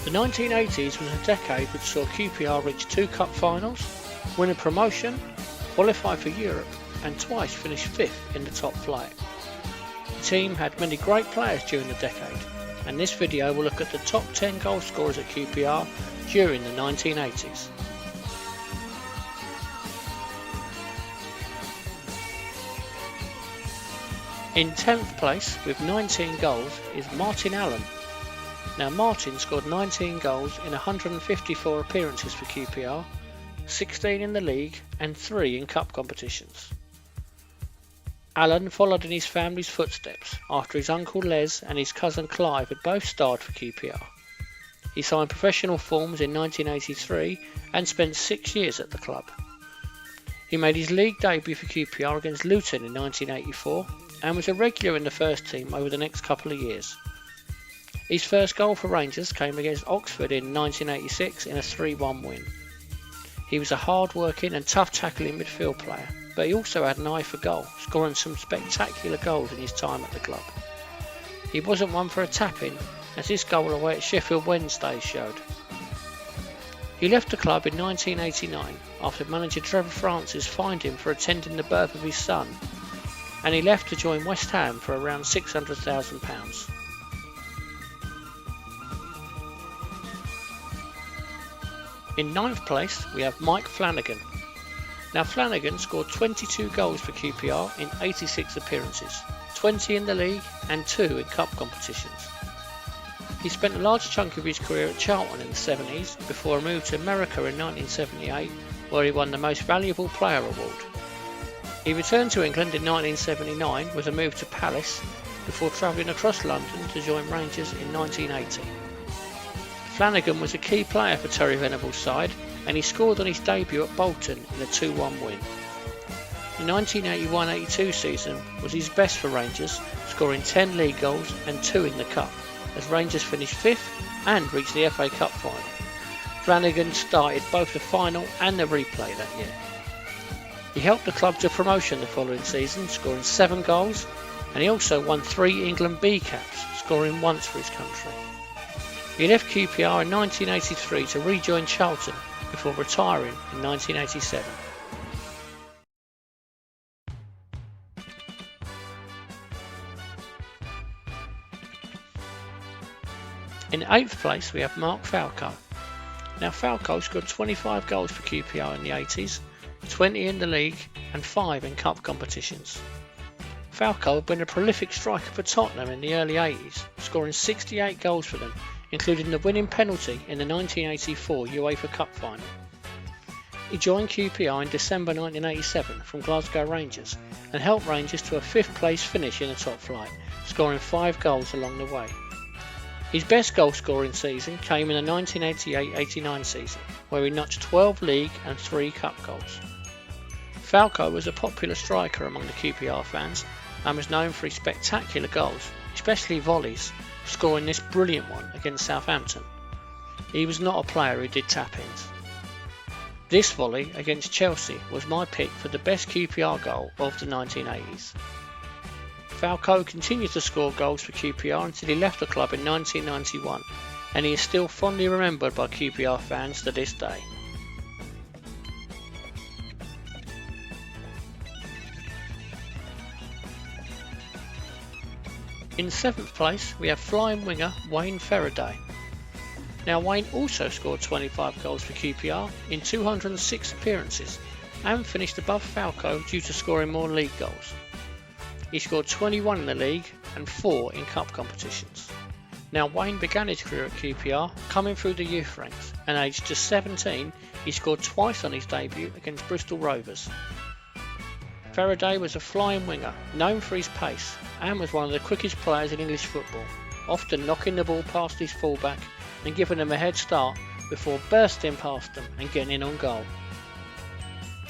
The 1980s was a decade which saw QPR reach 2 cup finals, win a promotion, qualify for Europe and twice finish 5th in the top flight. The team had many great players during the decade, and this video will look at the top 10 goal scorers at QPR during the 1980s. In 10th place with 19 goals is Martin Allen. Now Martin scored 19 goals in 154 appearances for QPR, 16 in the league and 3 in cup competitions. Allen followed in his family's footsteps after his uncle Les and his cousin Clive had both starred for QPR. He signed professional forms in 1983 and spent 6 years at the club. He made his league debut for QPR against Luton in 1984 and was a regular in the first team over the next couple of years. His first goal for Rangers came against Oxford in 1986 in a 3-1 win. He was a hard-working and tough-tackling midfield player, but he also had an eye for goal, scoring some spectacular goals in his time at the club. He wasn't one for a tap-in, as his goal away at Sheffield Wednesday showed. He left the club in 1989 after manager Trevor Francis fined him for attending the birth of his son, and he left to join West Ham for around £600,000. In 9th place we have Mike Flanagan. Now Flanagan scored 22 goals for QPR in 86 appearances, 20 in the league and 2 in cup competitions. He spent a large chunk of his career at Charlton in the 70s before a move to America in 1978 where he won the Most Valuable Player award. He returned to England in 1979 with a move to Palace before travelling across London to join Rangers in 1980. Flanagan was a key player for Terry Fenwick's side and he scored on his debut at Bolton in a 2-1 win. The 1981-82 season was his best for Rangers, scoring 10 league goals and 2 in the Cup, as Rangers finished 5th and reached the FA Cup final. Flanagan started both the final and the replay that year. He helped the club to promotion the following season, scoring 7 goals, and he also won 3 England B caps, scoring once for his country. He left QPR in 1983 to rejoin Charlton before retiring in 1987. In 8th place we have Mark Falco. Now Falco scored 25 goals for QPR in the 80s, 20 in the league and 5 in cup competitions. Falco had been a prolific striker for Tottenham in the early 80s, scoring 68 goals for them, including the winning penalty in the 1984 UEFA Cup final. He joined QPR in December 1987 from Glasgow Rangers and helped Rangers to a 5th place finish in the top flight, scoring 5 goals along the way. His best goal scoring season came in the 1988-89 season, where he notched 12 league and 3 cup goals. Falco was a popular striker among the QPR fans and was known for his spectacular goals, especially volleys, scoring this brilliant one against Southampton. He was not a player who did tap-ins. This volley against Chelsea was my pick for the best QPR goal of the 1980s. Falco continued to score goals for QPR until he left the club in 1991, and he is still fondly remembered by QPR fans to this day. In 7th place we have flying winger Wayne Fereday. Now Wayne also scored 25 goals for QPR in 206 appearances and finished above Falco due to scoring more league goals. He scored 21 in the league and 4 in cup competitions. Now Wayne began his career at QPR coming through the youth ranks, and aged just 17 he scored twice on his debut against Bristol Rovers. Fereday was a flying winger, known for his pace, and was one of the quickest players in English football, often knocking the ball past his fullback and giving them a head start before bursting past them and getting in on goal.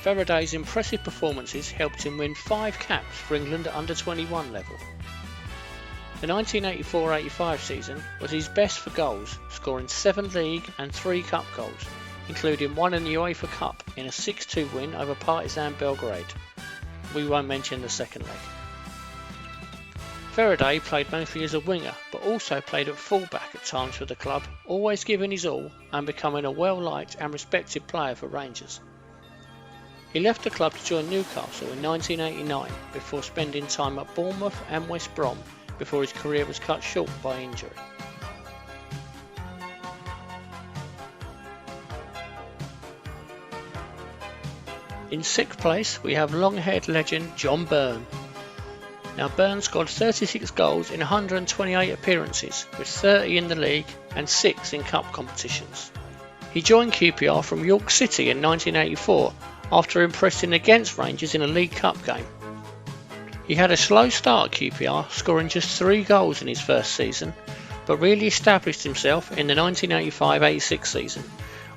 Fereday's impressive performances helped him win 5 caps for England at under-21 level. The 1984-85 season was his best for goals, scoring 7 league and 3 cup goals, including 1 in the UEFA Cup in a 6-2 win over Partizan Belgrade. We won't mention the second leg. Fereday played mostly as a winger, but also played at fullback at times for the club, always giving his all and becoming a well-liked and respected player for Rangers. He left the club to join Newcastle in 1989 before spending time at Bournemouth and West Brom before his career was cut short by injury. In 6th place we have long-haired legend John Byrne. Now Byrne scored 36 goals in 128 appearances, with 30 in the league and 6 in cup competitions. He joined QPR from York City in 1984 after impressing against Rangers in a League Cup game. He had a slow start at QPR, scoring just 3 goals in his first season, but really established himself in the 1985-86 season,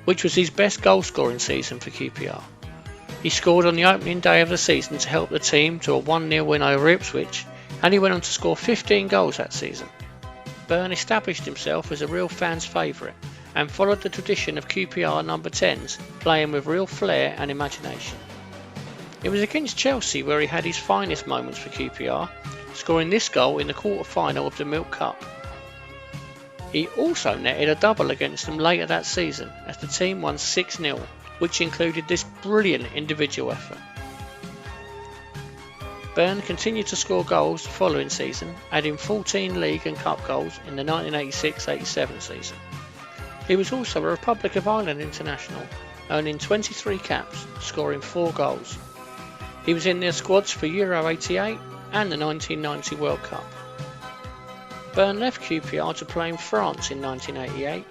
which was his best goal scoring season for QPR. He scored on the opening day of the season to help the team to a 1-0 win over Ipswich, and he went on to score 15 goals that season. Byrne established himself as a real fan's favourite and followed the tradition of QPR number 10s, playing with real flair and imagination. It was against Chelsea where he had his finest moments for QPR, scoring this goal in the quarter-final of the Milk Cup. He also netted a double against them later that season as the team won 6-0, which included this brilliant individual effort. Byrne continued to score goals the following season, adding 14 league and cup goals in the 1986-87 season. He was also a Republic of Ireland international, earning 23 caps, scoring 4 goals. He was in their squads for Euro 88 and the 1990 World Cup. Byrne left QPR to play in France in 1988.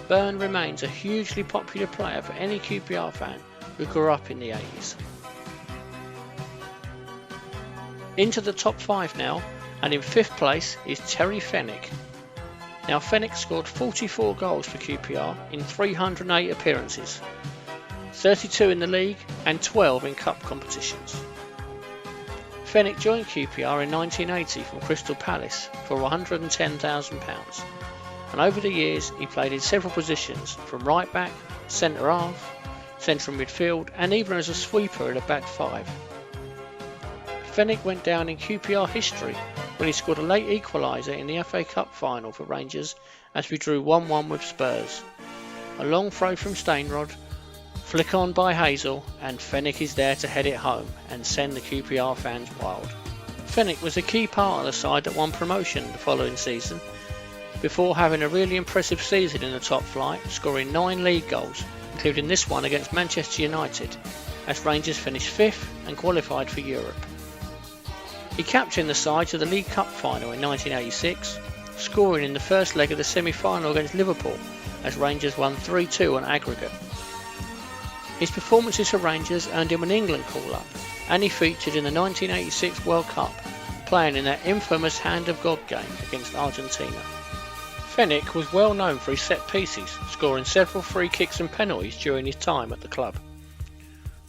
Byrne remains a hugely popular player for any QPR fan who grew up in the 80s. Into the top 5 now, and in 5th place is Terry Fenwick. Now Fenwick scored 44 goals for QPR in 308 appearances, 32 in the league and 12 in cup competitions. Fenwick joined QPR in 1980 from Crystal Palace for £110,000. And over the years he played in several positions from right back, centre half, central midfield and even as a sweeper in a back 5. Fenwick went down in QPR history when he scored a late equaliser in the FA Cup final for Rangers as we drew 1-1 with Spurs. A long throw from Stainrod, flick on by Hazel, and Fenwick is there to head it home and send the QPR fans wild. Fenwick was a key part of the side that won promotion the following season, before having a really impressive season in the top flight, scoring 9 league goals, including this one against Manchester United, as Rangers finished 5th and qualified for Europe. He captained the side to the League Cup final in 1986, scoring in the first leg of the semi-final against Liverpool, as Rangers won 3-2 on aggregate. His performances for Rangers earned him an England call-up, and he featured in the 1986 World Cup, playing in that infamous Hand of God game against Argentina. Fenwick was well known for his set pieces, scoring several free kicks and penalties during his time at the club.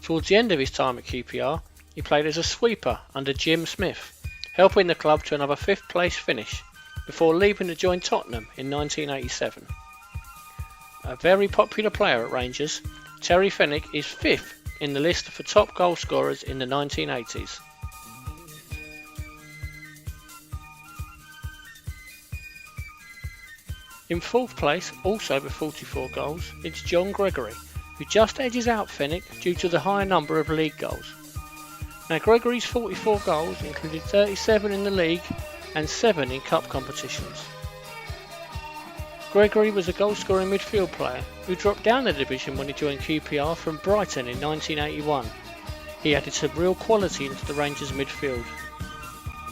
Towards the end of his time at QPR, he played as a sweeper under Jim Smith, helping the club to another 5th place finish, before leaving to join Tottenham in 1987. A very popular player at Rangers, Terry Fenwick is 5th in the list for top goal scorers in the 1980s. In 4th place, also with 44 goals, it's John Gregory, who just edges out Fenwick due to the higher number of league goals. Now Gregory's 44 goals included 37 in the league and 7 in cup competitions. Gregory was a goal-scoring midfield player who dropped down the division when he joined QPR from Brighton in 1981. He added some real quality into the Rangers midfield.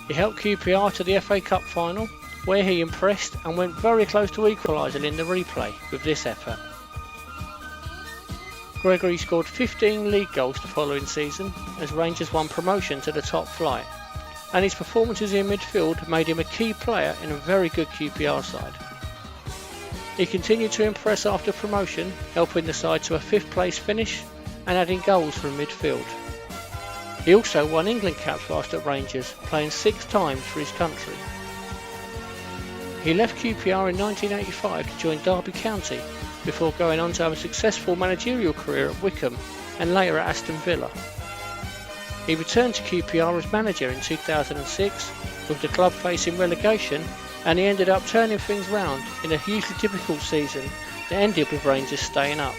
He helped QPR to the FA Cup final, where he impressed and went very close to equalising in the replay with this effort. Gregory scored 15 league goals the following season as Rangers won promotion to the top flight, and his performances in midfield made him a key player in a very good QPR side. He continued to impress after promotion, helping the side to a 5th place finish and adding goals from midfield. He also won England caps whilst at Rangers, playing 6 times for his country. He left QPR in 1985 to join Derby County before going on to have a successful managerial career at Wycombe and later at Aston Villa. He returned to QPR as manager in 2006 with the club facing relegation, and he ended up turning things round in a hugely difficult season that ended with Rangers staying up.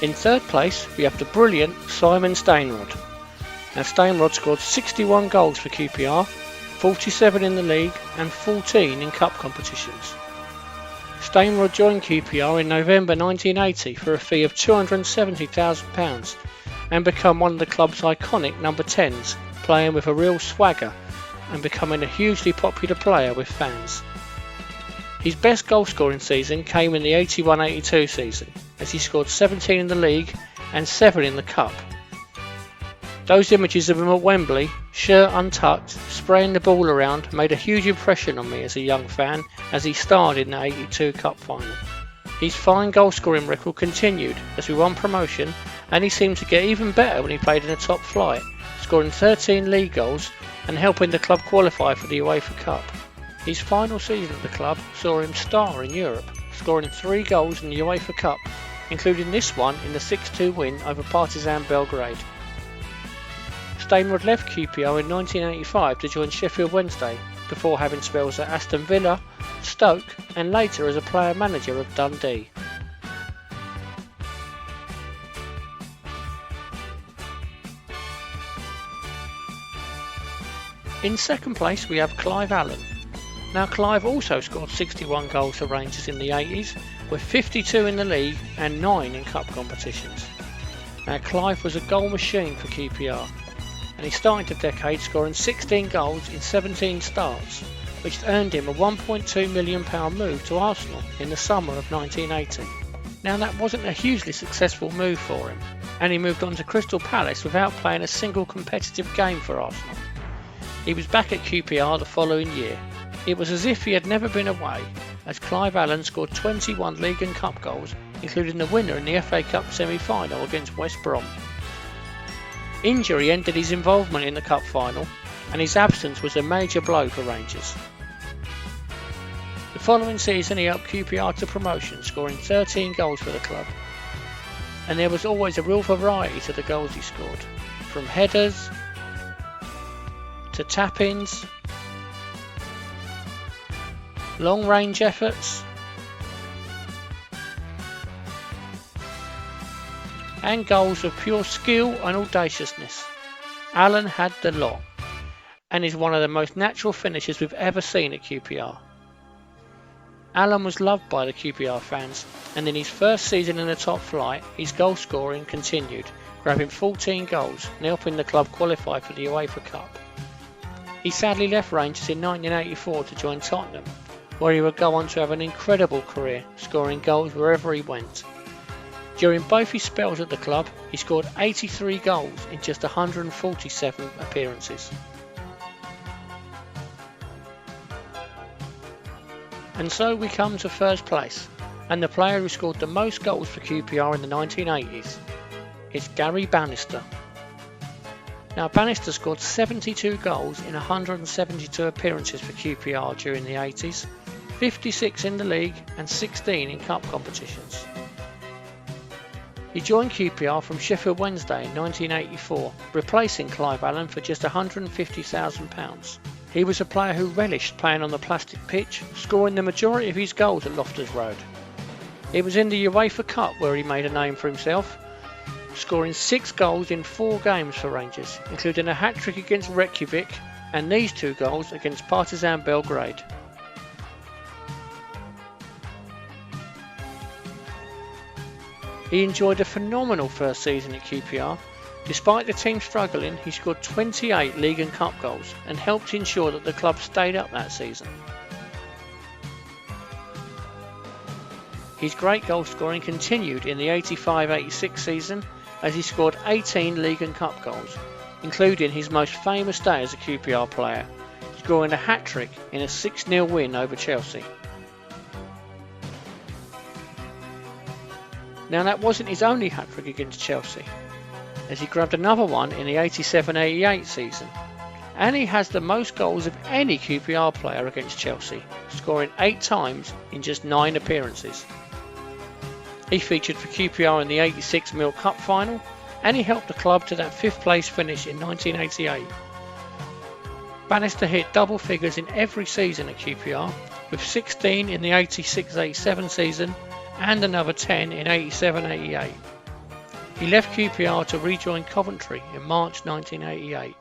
In third place we have the brilliant Simon Stainrod. Now Stainrod scored 61 goals for QPR, 47 in the league and 14 in cup competitions. Stainrod joined QPR in November 1980 for a fee of £270,000 and become one of the club's iconic number 10s, playing with a real swagger and becoming a hugely popular player with fans. His best goal scoring season came in the 81-82 season, as he scored 17 in the league and 7 in the cup. Those images of him at Wembley, shirt untucked, spraying the ball around, made a huge impression on me as a young fan as he starred in the 82 cup final. His fine goal scoring record continued as we won promotion, and he seemed to get even better when he played in the top flight, scoring 13 league goals and helping the club qualify for the UEFA Cup. His final season at the club saw him star in Europe, scoring 3 goals in the UEFA Cup, including this one in the 6-2 win over Partizan Belgrade. Stainrod left QPR in 1985 to join Sheffield Wednesday, before having spells at Aston Villa, Stoke and later as a player manager of Dundee. In second place we have Clive Allen. Now Clive also scored 61 goals for Rangers in the 80s, with 52 in the league and 9 in cup competitions. Now Clive was a goal machine for QPR, and he started the decade scoring 16 goals in 17 starts, which earned him a £1.2 million move to Arsenal in the summer of 1980. Now that wasn't a hugely successful move for him, and he moved on to Crystal Palace without playing a single competitive game for Arsenal. He was back at QPR the following year. It was as if he had never been away, as Clive Allen scored 21 league and cup goals, including the winner in the FA Cup semi-final against West Brom. Injury ended his involvement in the cup final, and his absence was a major blow for Rangers. The following season he helped QPR to promotion, scoring 13 goals for the club, and there was always a real variety to the goals he scored, from headers to tap-ins, long range efforts and goals of pure skill and audaciousness. Allen had the lot and is one of the most natural finishers we've ever seen at QPR. Allen was loved by the QPR fans, and in his first season in the top flight his goal scoring continued, grabbing 14 goals and helping the club qualify for the UEFA Cup. He sadly left Rangers in 1984 to join Tottenham, where he would go on to have an incredible career, scoring goals wherever he went. During both his spells at the club, he scored 83 goals in just 147 appearances. And so we come to first place, and the player who scored the most goals for QPR in the 1980s. It's Gary Bannister. Now Bannister scored 72 goals in 172 appearances for QPR during the 80s, 56 in the league and 16 in cup competitions. He joined QPR from Sheffield Wednesday in 1984, replacing Clive Allen for just £150,000. He was a player who relished playing on the plastic pitch, scoring the majority of his goals at Loftus Road. It was in the UEFA Cup where he made a name for himself, scoring 6 goals in 4 games for Rangers, including a hat-trick against Reykjavik and these 2 goals against Partizan Belgrade. He enjoyed a phenomenal first season at QPR. Despite the team struggling, he scored 28 league and cup goals and helped ensure that the club stayed up that season. His great goal scoring continued in the 85-86 season as he scored 18 league and cup goals, including his most famous day as a QPR player, scoring a hat-trick in a 6-0 win over Chelsea. Now that wasn't his only hat-trick against Chelsea, as he grabbed another one in the 87-88 season, and he has the most goals of any QPR player against Chelsea, scoring 8 times in just 9 appearances. He featured for QPR in the 86 Milk Cup final and he helped the club to that 5th place finish in 1988. Bannister hit double figures in every season at QPR, with 16 in the 86-87 season and another 10 in 87-88. He left QPR to rejoin Coventry in March 1988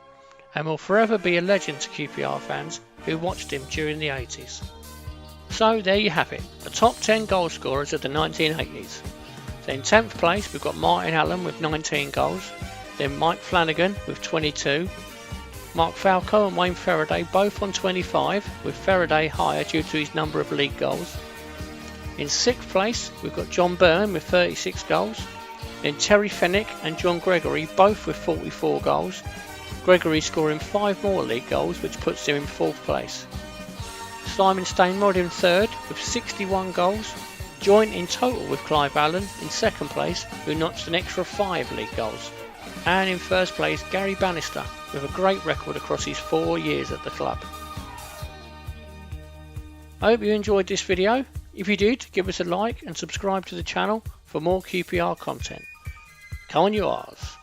and will forever be a legend to QPR fans who watched him during the 80s. So there you have it, the top 10 goal scorers of the 1980s. So in 10th place we've got Martin Allen with 19 goals, then Mike Flanagan with 22, Mark Falco and Wayne Fereday both on 25, with Fereday higher due to his number of league goals. In 6th place we've got John Byrne with 36 goals, then Terry Fenwick and John Gregory both with 44 goals, Gregory scoring 5 more league goals which puts him in 4th place. Simon Stainrod in 3rd with 61 goals, joint in total with Clive Allen in 2nd place, who notched an extra 5 league goals. And in 1st place Gary Bannister with a great record across his 4 years at the club. I hope you enjoyed this video. If you did, give us a like and subscribe to the channel for more QPR content. Come on you R's!